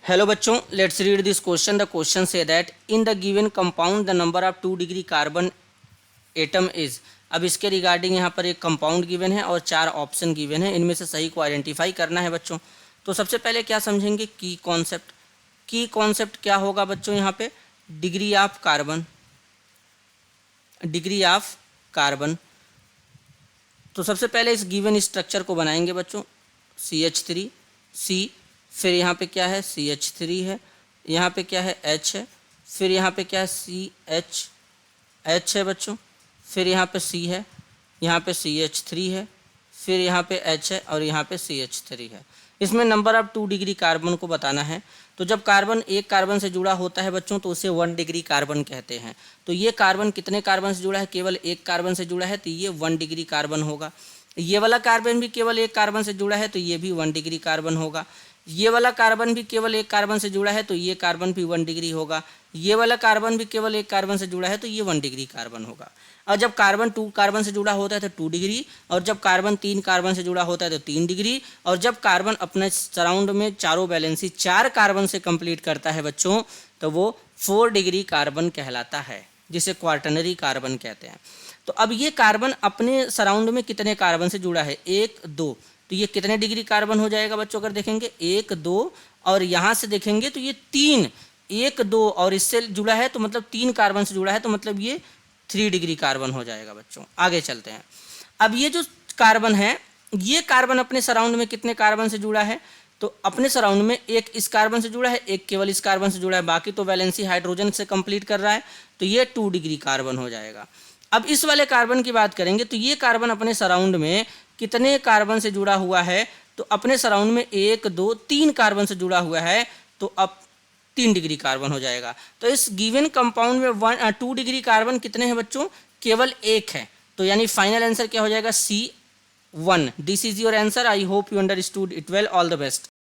Hello बच्चों, let's read this question. The question say that in the given compound the number of 2 degree carbon atom is. अब इसके regarding यहाँ पर एक compound given है और 4 ऑप्शन गिवन है, इनमें से सही को आइडेंटिफाई करना है बच्चों। तो सबसे पहले क्या समझेंगे, की कॉन्सेप्ट। की कॉन्सेप्ट क्या होगा बच्चों, यहाँ पे degree of carbon. Degree of carbon, तो सबसे पहले इस गिवन स्ट्रक्चर को बनाएंगे बच्चों। CH3 C, फिर यहाँ पे क्या है CH3 है, यहाँ पे क्या है H है, फिर यहाँ पे क्या है CH है बच्चों, फिर यहाँ पे C है, यहाँ पे CH3 है, फिर यहाँ पे H है और यहाँ पे CH3 है। इसमें नंबर ऑफ 2 डिग्री कार्बन को बताना है। तो जब कार्बन एक कार्बन से जुड़ा होता है बच्चों तो उसे 1 डिग्री कार्बन कहते हैं। तो ये कार्बन कितने कार्बन से जुड़ा है, केवल एक कार्बन से जुड़ा है, तो ये 1 डिग्री कार्बन होगा। ये वाला कार्बन भी केवल एक कार्बन से जुड़ा है तो ये भी 1 डिग्री कार्बन होगा। ये वाला कार्बन भी केवल एक कार्बन से जुड़ा है तो ये कार्बन भी 1 डिग्री होगा। ये वाला कार्बन भी केवल एक कार्बन से जुड़ा है तो ये 1 डिग्री कार्बन होगा। और जब कार्बन 2 कार्बन से जुड़ा होता है तो 2 डिग्री, और जब कार्बन 3 कार्बन से जुड़ा होता है तो 3 डिग्री, और जब कार्बन अपने सराउंड में चारों वैलेंसी 4 कार्बन से कंप्लीट करता है बच्चों तो वो 4 डिग्री कार्बन कहलाता है, जिसे क्वार्टनरी कार्बन कहते हैं। तो अब ये कार्बन अपने सराउंड में कितने कार्बन से जुड़ा है, 1 2, तो ये कितने डिग्री कार्बन हो जाएगा बच्चों, अगर देखेंगे 1 2, और यहाँ से देखेंगे तो ये 3, 1 2 और इससे जुड़ा है तो मतलब 3 कार्बन से जुड़ा है तो मतलब ये 3 डिग्री कार्बन हो जाएगा बच्चों। आगे चलते हैं। अब ये जो कार्बन है, ये कार्बन अपने सराउंड में कितने कार्बन से जुड़ा है, तो अपने सराउंड में एक इस कार्बन से जुड़ा है, एक केवल इस कार्बन से जुड़ा है, बाकी तो वैलेंसी हाइड्रोजन से कंप्लीट कर रहा है, तो ये 2 डिग्री कार्बन हो जाएगा। अब इस वाले कार्बन की बात करेंगे तो ये कार्बन अपने सराउंड में कितने कार्बन से जुड़ा हुआ है, तो अपने सराउंड में 1 2 3 कार्बन से जुड़ा हुआ है, तो अब 3 डिग्री कार्बन हो जाएगा। तो इस गिवन कंपाउंड में 2 डिग्री कार्बन कितने हैं बच्चों, केवल एक है। तो यानी फाइनल आंसर क्या हो जाएगा, C1। This is your answer. I hope you understood it well. All the best.